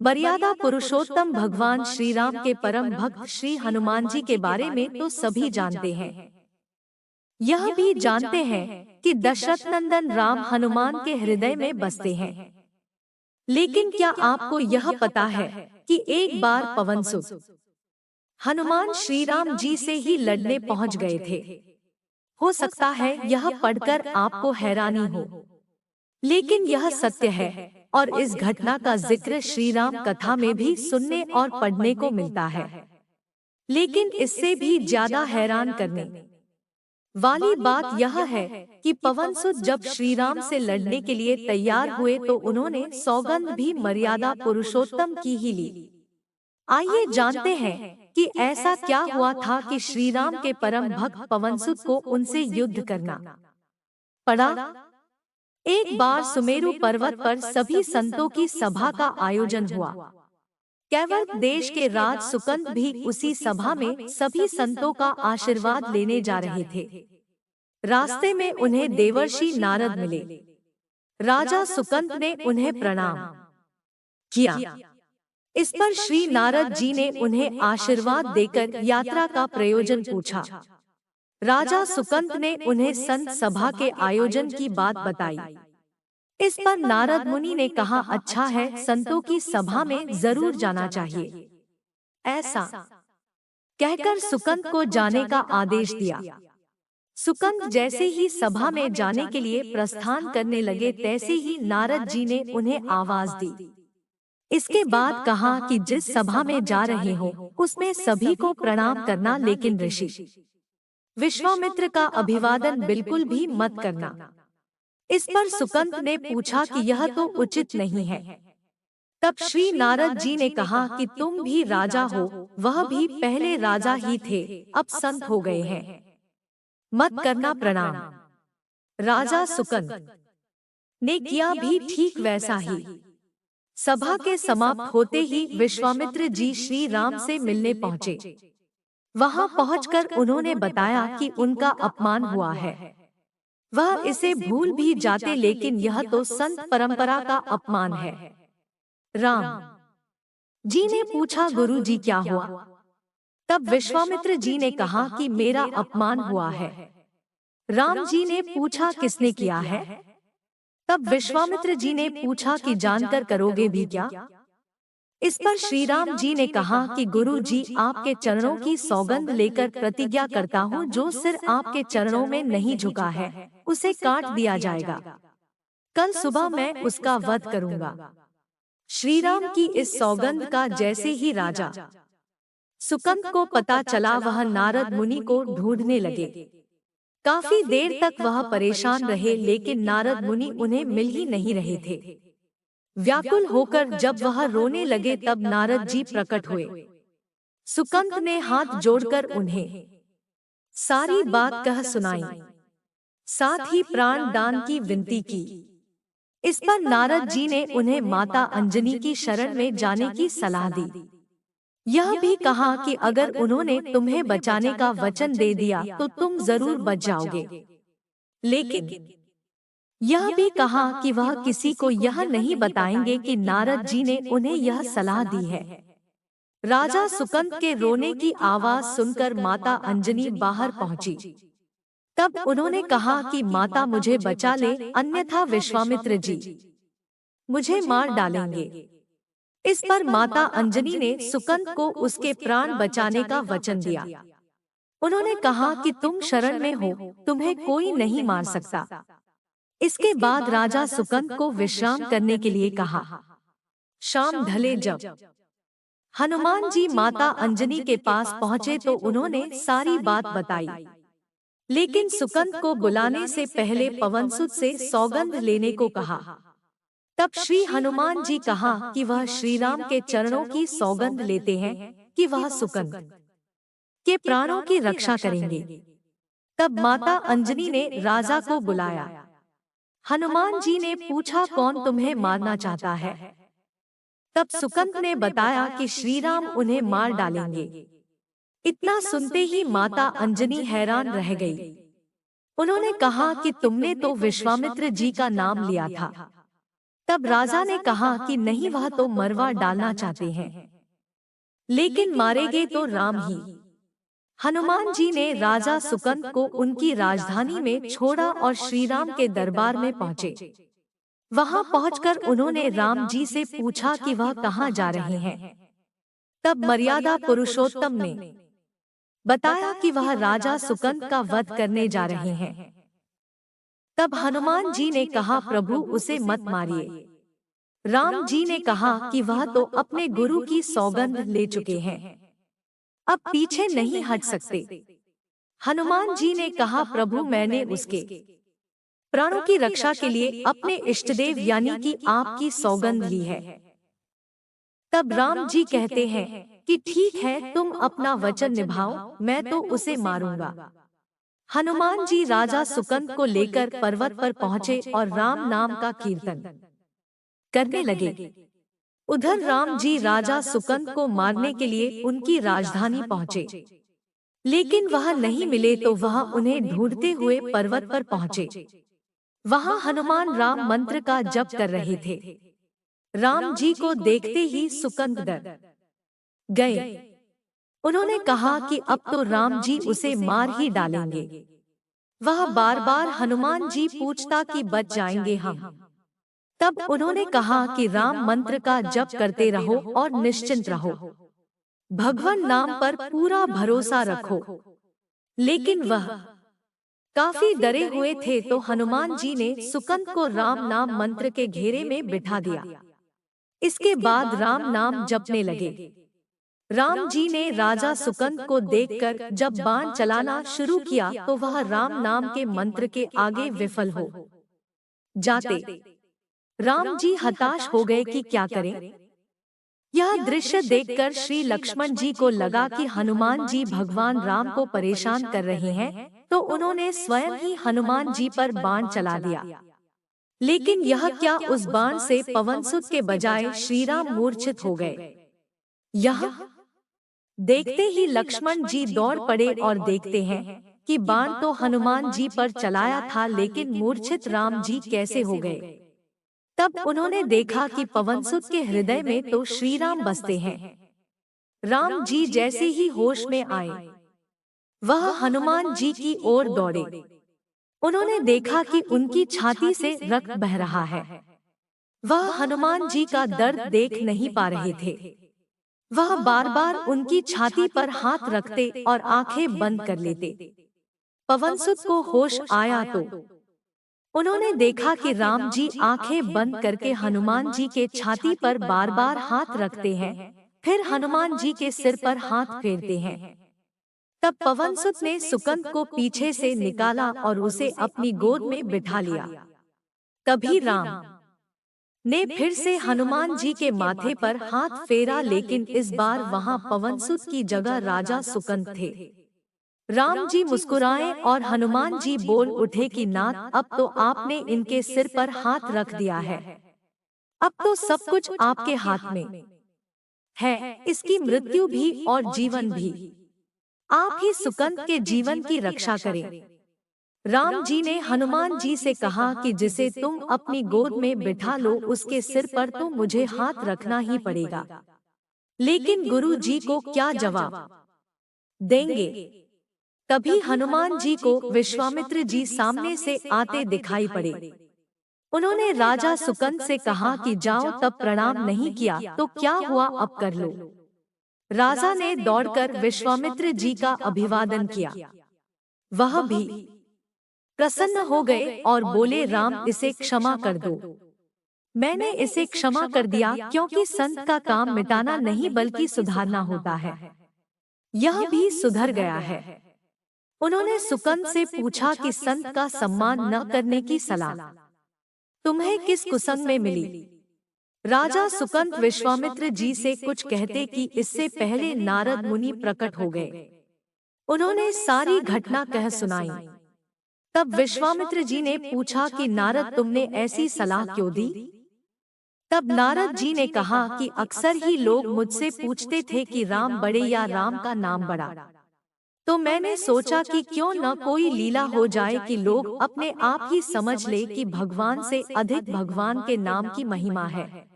मर्यादा पुरुषोत्तम भगवान श्री राम के परम भक्त श्री हनुमान जी के बारे में तो सभी जानते हैं। यह भी जानते हैं कि दशरथ नंदन राम हनुमान के हृदय में बसते हैं। लेकिन क्या आपको यह पता है कि एक बार पवनसुत हनुमान श्री राम जी से ही लड़ने पहुंच गए थे। हो सकता है यह पढ़कर आपको हैरानी हो, लेकिन यह सत्य है और इस घटना का जिक्र श्री राम कथा में भी सुनने और पढ़ने को मिलता है। लेकिन इससे भी ज्यादा हैरान करने वाली बात यह है कि पवनसुत जब श्री राम से लड़ने के लिए तैयार हुए तो उन्होंने सौगंध भी मर्यादा पुरुषोत्तम की ही ली। आइए जानते हैं कि ऐसा क्या हुआ था कि श्री राम के परम भक्त पवनसुत को उनसे युद्ध करना पड़ा। एक बार सुमेरु पर्वत पर सभी संतों की सभा का आयोजन हुआ। केवल देश के राज सुकंद भी उसी सभा में सभी संतों का आशीर्वाद लेने जा रहे थे। रास्ते में उन्हें देवर्षि नारद मिले। राजा सुकंद ने उन्हें प्रणाम किया। इस पर श्री नारद जी ने उन्हें आशीर्वाद देकर यात्रा का प्रयोजन पूछा। राजा सुकंद ने उन्हें संत सभा के आयोजन की बात बताई। इस पर नारद मुनि ने कहा, अच्छा है, संतों की सभा में जरूर जाना चाहिए। ऐसा कहकर सुकंद को जाने का आदेश दिया। सुकंद जैसे ही सभा में जाने के लिए प्रस्थान करने लगे तैसे ही नारद जी ने उन्हें आवाज दी। इसके बाद कहा कि जिस सभा में जा रहे हो उसमें सभी को प्रणाम करना, लेकिन ऋषि विश्वामित्र का अभिवादन बिल्कुल भी मत करना। इस पर सुकंद ने पूछा कि यह तो उचित नहीं है। तब श्री नारद जी ने कहा कि तुम भी राजा हो, वह भी पहले राजा ही थे, अब संत हो गए हैं, मत करना प्रणाम। राजा सुकंद ने किया भी ठीक वैसा ही। सभा के समाप्त होते ही विश्वामित्र जी श्री राम से मिलने पहुँचे। वहां पहुंचकर उन्होंने बताया कि उनका अपमान हुआ है। वह इसे भूल भी जाते, लेकिन यह तो संत परंपरा का अपमान है। राम जी ने पूछा, गुरु जी क्या हुआ? तब विश्वामित्र जी ने कहा कि मेरा अपमान हुआ है। राम जी ने पूछा, किसने किया है? तब विश्वामित्र जी ने पूछा कि जानकर करोगे भी क्या? इस पर श्री राम जी ने कहा कि गुरु जी, आपके चरणों की सौगंध लेकर प्रतिज्ञा करता हूँ, जो सिर आपके चरणों में नहीं झुका है उसे काट दिया जाएगा। कल सुबह मैं उसका वध करूंगा। श्री राम की इस सौगंध का जैसे ही राजा सुकंद को पता चला, वह नारद मुनि को ढूंढने लगे। काफी देर तक वह परेशान रहे, लेकिन नारद मुनि उन्हें मिल ही नहीं रहे थे। व्याकुल होकर जब वह रोने लगे तब नारद जी प्रकट हुए। सुकंद ने हाथ जोड़कर उन्हें सारी बात कह सुनाई, साथ ही प्राण दान की विनती की। इस पर नारद जी ने उन्हें माता अंजनी की शरण में जाने की सलाह दी। यह भी कहा कि अगर उन्होंने तुम्हें बचाने का वचन दे दिया तो तुम जरूर बच जाओगे। लेकिन यह भी कहा कि वह किसी को यह नहीं बताएंगे कि नारद जी ने उन्हें यह सलाह दी है। राजा सुकंद के रोने की आवाज सुनकर माता अंजनी बाहर पहुंची। तब उन्होंने कहा कि माता, मुझे बचा ले, अन्यथा विश्वामित्र जी मुझे मार डालेंगे। इस पर माता अंजनी ने सुकंद को उसके प्राण बचाने का वचन दिया। उन्होंने कहा कि तुम शरण में हो, तुम्हें कोई नहीं मार सकता। इसके बाद राजा सुकंद को विश्राम करने के लिए कहा। शाम ढले जब हनुमान जी माता अंजनी के पास पहुंचे तो उन्होंने सारी बात बताई। लेकिन सुकंद को बुलाने से पहले पवनसुत से सौगंध लेने को कहा। तब श्री हनुमान जी कहा कि वह श्री राम के चरणों की सौगंध लेते हैं कि वह सुकंद के प्राणों की रक्षा करेंगे। तब माता अंजनी ने राजा को बुलाया। हनुमान जी ने पूछा, कौन तुम्हें मारना चाहता है? तब सुकंद ने बताया कि श्री राम उन्हें मार डालेंगे। इतना सुनते ही माता अंजनी हैरान रह गई। उन्होंने कहा कि तुमने तो विश्वामित्र जी का नाम लिया था, तब राजा ने कहा कि नहीं, वह तो मरवा डालना चाहते हैं, लेकिन मारेंगे तो राम ही। हनुमान जी ने राजा सुकंद को उनकी राजधानी में छोड़ा और श्री राम के दरबार में पहुँचे। वहां पहुंचकर उन्होंने राम जी से पूछा कि वह कहाँ जा रहे हैं। तब मर्यादा पुरुषोत्तम ने बताया कि वह राजा सुकंद का वध करने जा रहे हैं। तब हनुमान जी ने कहा, प्रभु उसे मत मारिए। राम जी ने कहा कि वह तो अपने गुरु की सौगंध ले चुके हैं, अब पीछे नहीं हट सकते। हनुमान जी ने कहा, प्रभु मैंने उसके प्राणों की रक्षा के लिए अपने इष्टदेव यानी कि आपकी सौगंध ली है। तब राम जी कहते हैं कि ठीक है, तुम अपना वचन निभाओ, मैं तो उसे मारूंगा। हनुमान जी राजा सुकंद को लेकर पर्वत पर पहुंचे और राम नाम का कीर्तन करने लगे। उधर राम जी राजा सुकंद को मारने के लिए उनकी राजधानी पहुंचे, लेकिन वह नहीं मिले तो वह उन्हें ढूंढते हुए पर्वत पर पहुंचे। वहां हनुमान राम मंत्र का जप कर रहे थे। राम जी को देखते ही सुकंद डर गए। उन्होंने कहा कि अब तो राम जी उसे मार ही डालेंगे। वह बार बार हनुमान जी पूछता कि बच जाएंगे हम। तब उन्होंने कहा कि राम मंत्र का जप करते रहो और निश्चिंत रहो, भगवान नाम पर पूरा भरोसा रखो। लेकिन वह काफी डरे हुए थे, तो हनुमान जी ने सुकंद को राम नाम मंत्र के घेरे में बिठा दिया। इसके बाद राम नाम जपने लगे। राम जी ने राजा सुकंद को देखकर जब बाण चलाना शुरू किया तो वह राम नाम के मंत्र के आगे विफल हो जाते। राम जी हताश हो गए कि क्या करें। यह दृश्य देखकर श्री लक्ष्मण जी को लगा कि हनुमान जी भगवान राम को परेशान कर रहे हैं, तो उन्होंने स्वयं ही हनुमान जी पर बाण चला दिया। लेकिन यह क्या, उस बाण से पवनसुत के बजाय श्री राम मूर्छित हो गए। यह देखते ही लक्ष्मण जी दौड़ पड़े और देखते हैं कि बाण तो हनुमान जी पर चलाया था, लेकिन मूर्छित राम जी कैसे हो गए। तब उन्होंने देखा कि पवनसुत के हृदय में तो श्री राम बसते हैं। राम जी जैसे ही होश में आए, वह हनुमान जी की ओर दौड़े। उन्होंने देखा कि उनकी छाती से रक्त बह रहा है। वह हनुमान जी का दर्द देख नहीं पा रहे थे। वह बार बार उनकी छाती पर हाथ रखते और आंखें बंद कर लेते। पवनसुत को होश आया तो उन्होंने देखा कि राम जी आंखें बंद करके हनुमान जी के छाती पर बार बार हाथ रखते हैं, फिर हनुमान जी के सिर पर हाथ फेरते हैं। तब पवनसुत ने सुकंद को पीछे से निकाला और उसे अपनी गोद में बिठा लिया। तभी राम ने फिर से हनुमान जी के माथे पर हाथ फेरा, लेकिन इस बार वहां पवनसुत की जगह राजा सुकंद थे। राम जी मुस्कुराए और हनुमान जी बोल उठे कि नाथ, अब तो आपने इनके सिर पर हाथ रख दिया है, अब तो सब कुछ आपके हाथ में है, इसकी मृत्यु भी और जीवन भी। आप ही सुकंद के जीवन की रक्षा करें। राम जी ने हनुमान जी से कहा कि जिसे तुम अपनी गोद में बिठा लो, उसके सिर पर तो मुझे हाथ रखना ही पड़ेगा। लेकिन गुरु जी को क्या जवाब देंगे। तभी हनुमान जी को विश्वामित्र जी सामने से आते दिखाई पड़े। उन्होंने राजा सुकंद से कहा कि जाओ, तब प्रणाम नहीं किया तो क्या हुआ, अब कर लो। राजा ने दौड़कर विश्वामित्र जी का अभिवादन किया। वह भी प्रसन्न हो गए और बोले, राम इसे क्षमा कर दो। मैंने इसे क्षमा कर दिया, क्योंकि संत का काम मिटाना नहीं बल्कि सुधारना होता है। यह भी सुधर गया है। उन्होंने सुकंद से पूछा कि संत का सम्मान न करने की सलाह तुम्हें किस कुसंग में मिली। राजा सुकंद विश्वामित्र जी से कुछ कहते कि इससे पहले नारद मुनि प्रकट हो गए। उन्होंने सारी घटना कह सुनाई। तब विश्वामित्र जी ने पूछा कि नारद, तुमने ऐसी सलाह क्यों दी। तब नारद जी ने कहा कि अक्सर ही लोग मुझसे पूछते थे कि राम बड़े या राम का नाम बड़ा। तो मैंने सोचा कि क्यों न कोई लीला हो जाए कि लोग अपने आप ही समझ ले कि भगवान से अधिक भगवान के नाम की महिमा है।